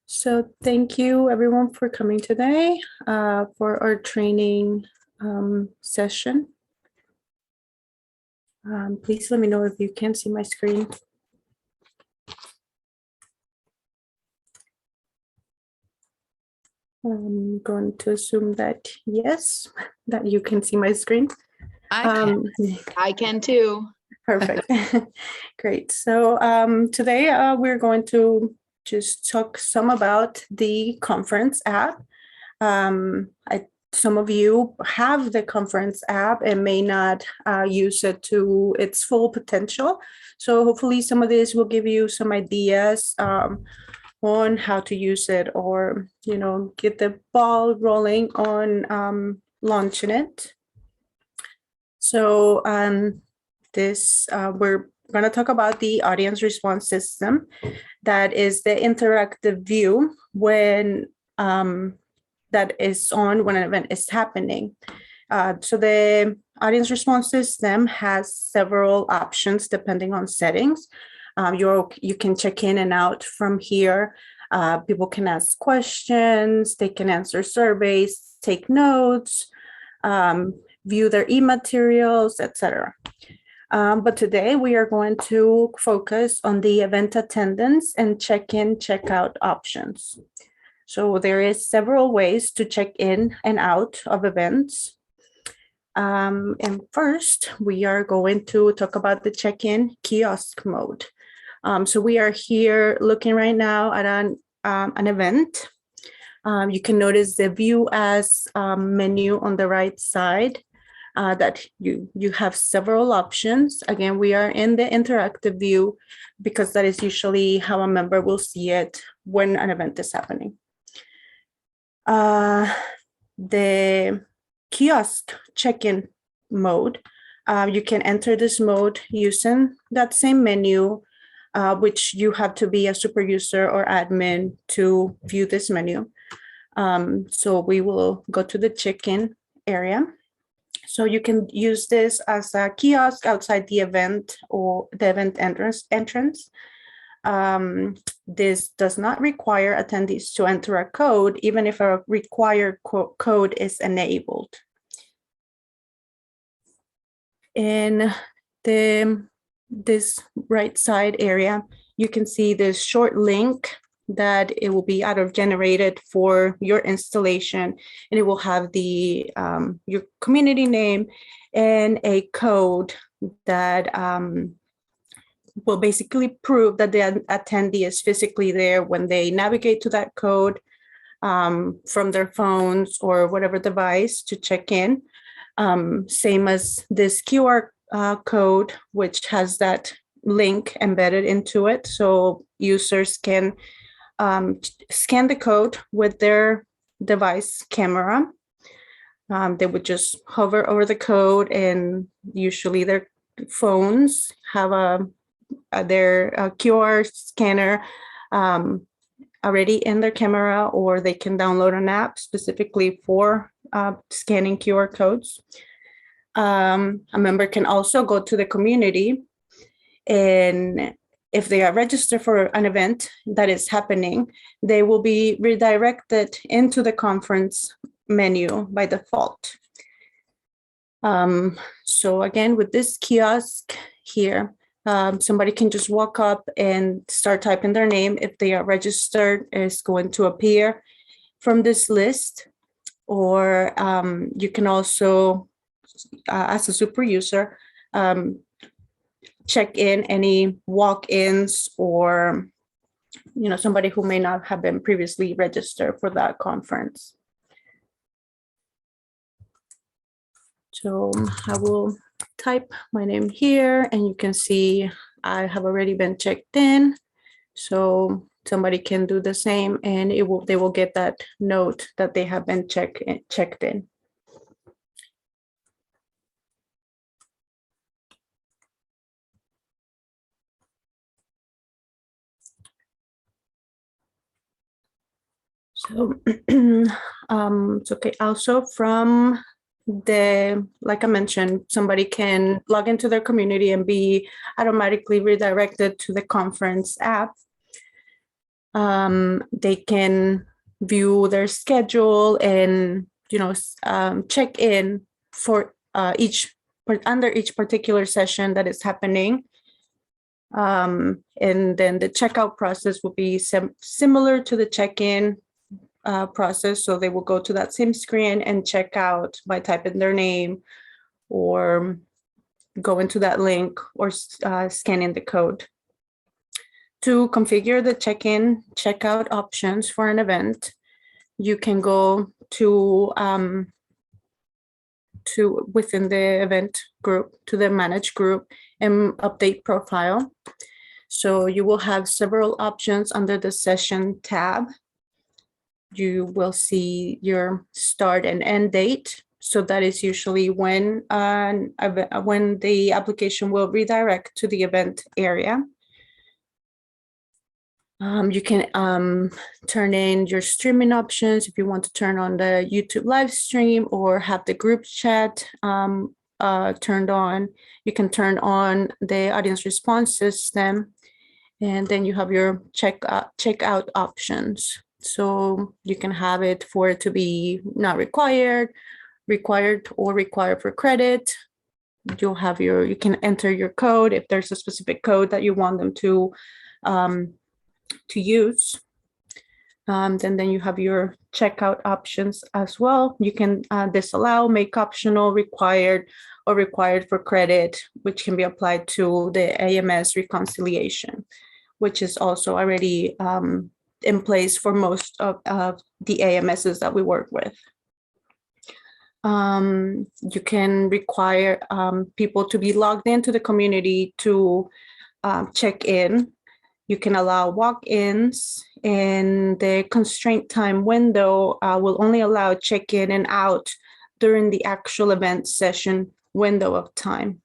So thank you everyone for coming today for our training session. Please let me know if you can see my screen. I'm going to assume that yes, that you can see my screen. I can too. Perfect. Great. So today we're going to just talk some about the conference app. Some of you have the conference app and may not use it to its full potential. So hopefully some of this will give you some ideas on how to use it, or, get the ball rolling on launching it. So we're going to talk about the audience response system. That is the interactive view that is on when an event is happening. So the audience response system has several options depending on settings. You can check in and out from here. People can ask questions, they can answer surveys, take notes, view their e-materials, etc. But today we are going to focus on the event attendance and check-in, check-out options. So there is several ways to check in and out of events. And first, we are going to talk about the check-in kiosk mode. So we are here looking right now at an event. You can notice the view as menu on the right side. That you have several options. Again, we are in the interactive view because that is usually how a member will see it when an event is happening. The kiosk check-in mode, you can enter this mode using that same menu, which you have to be a super user or admin to view this menu. So we will go to the check-in area. So you can use this as a kiosk outside the event or the event entrance. This does not require attendees to enter a code, even if a required code is enabled. In this right side area, you can see this short link that it will be auto-generated for your installation, and it will have the your community name and a code that will basically prove that the attendee is physically there when they navigate to that code from their phones or whatever device to check in. Same as this QR code, which has that link embedded into it. So users can scan the code with their device camera. They would just hover over the code, and usually their phones have their QR scanner already in their camera, or they can download an app specifically for scanning QR codes. A member can also go to the community, and if they are registered for an event that is happening, they will be redirected into the conference menu by default. So again, with this kiosk here, somebody can just walk up and start typing their name. If they are registered, it's going to appear from this list. Or you can also, as a super user, check in any walk-ins or somebody who may not have been previously registered for that conference. So I will type my name here, and you can see I have already been checked in. So somebody can do the same, and they will get that note that they have been checked in. So it's okay. Also from like I mentioned, somebody can log into their community and be automatically redirected to the conference app. They can view their schedule and, check in for under each particular session that is happening. And then the checkout process will be similar to the check-in process. So they will go to that same screen and check out by typing their name or go into that link or scanning the code. To configure the check-in, checkout options for an event, you can go to within the event group, to the manage group, and update profile. So you will have several options under the session tab. You will see your start and end date. So that is usually when the application will redirect to the event area. You can turn in your streaming options if you want to turn on the YouTube live stream or have the group chat turned on. You can turn on the audience response system, and then you have your checkout options. So you can have it for it to be not required, or required for credit. You can enter your code if there's a specific code that you want them to use. Then you have your checkout options as well. You can disallow, make optional, required, or required for credit, which can be applied to the AMS reconciliation, which is also already in place for most of the AMSs that we work with. You can require people to be logged into the community to check in. You can allow walk-ins, and the constraint time window will only allow check-in and out during the actual event session window of time.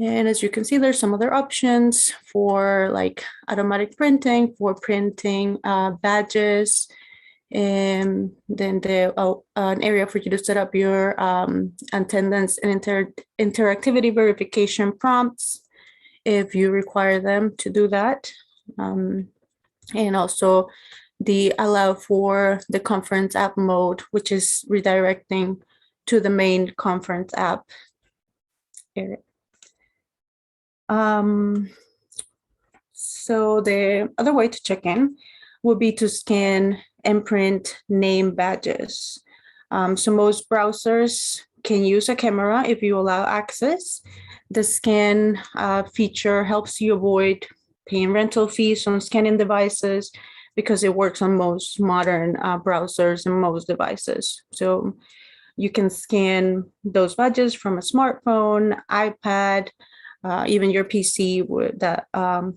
And as you can see, there's some other options for like automatic printing, for printing badges, and then an area for you to set up your attendance and interactivity verification prompts if you require them to do that. And also the allow for the conference app mode, which is redirecting to the main conference app area. So the other way to check in would be to scan and print name badges. So most browsers can use a camera if you allow access. The scan feature helps you avoid paying rental fees on scanning devices because it works on most modern browsers and most devices. So you can scan those badges from a smartphone, iPad, even your PC that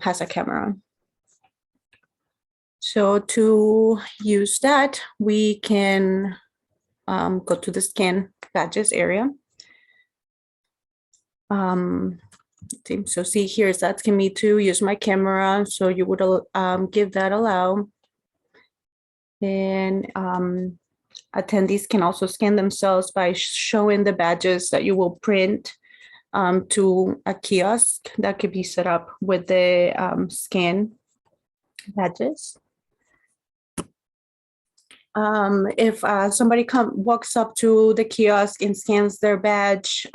has a camera. So to use that, we can go to the scan badges area. So see here is asking me to use my camera. So you would give that allow. And attendees can also scan themselves by showing the badges that you will print to a kiosk that could be set up with the scan badges. If somebody walks up to the kiosk and scans their badge,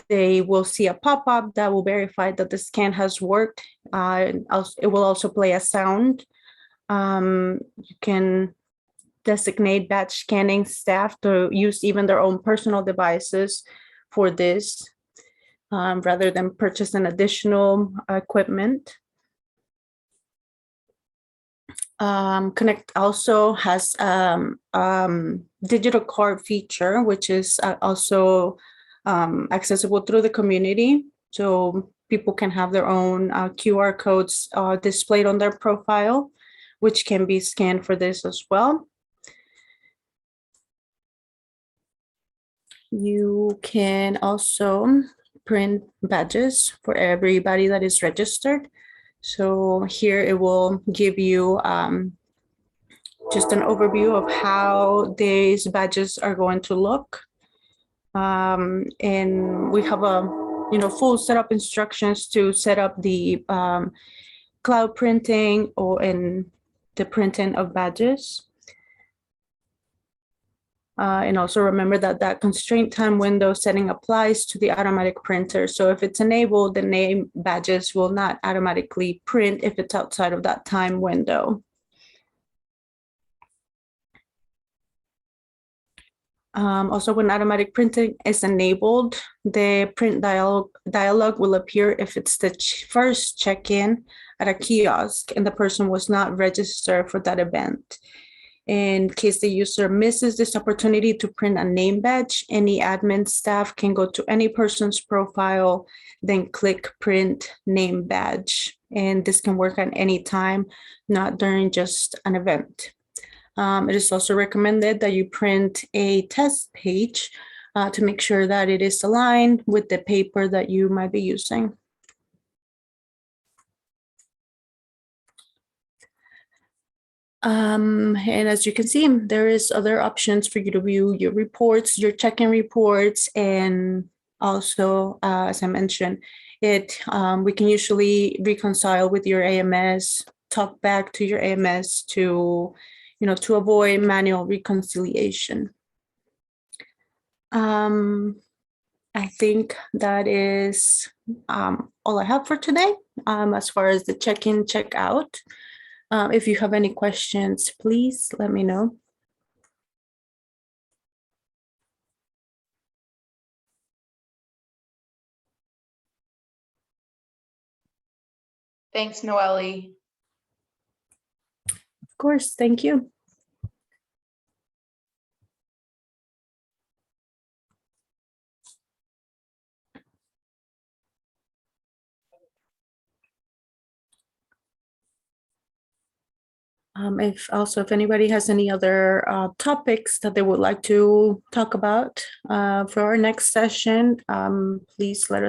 they will see a pop-up that will verify that the scan has worked. It will also play a sound. You can designate badge scanning staff to use even their own personal devices for this, rather than purchase an additional equipment. Connect also has digital card feature, which is also accessible through the community. So people can have their own QR codes displayed on their profile, which can be scanned for this as well. You can also print badges for everybody that is registered. So here it will give you just an overview of how these badges are going to look. And we have a full setup instructions to set up the cloud printing or in the printing of badges. And also remember that that constraint time window setting applies to the automatic printer. So if it's enabled, the name badges will not automatically print if it's outside of that time window. Also, when automatic printing is enabled, the print dialog will appear if it's the first check-in at a kiosk and the person was not registered for that event. In case the user misses this opportunity to print a name badge, any admin staff can go to any person's profile, then click print name badge. And this can work at any time, not during just an event. It is also recommended that you print a test page to make sure that it is aligned with the paper that you might be using. And as you can see, there is other options for you to view your reports, your check-in reports, and also, as I mentioned, we can usually reconcile with your AMS, talk back to your AMS to avoid manual reconciliation. I think that is all I have for today as far as the check-in, check-out. If you have any questions, please let me know. Thanks, Noelle. Of course, thank you. If anybody has any other topics that they would like to talk about for our next session, please let us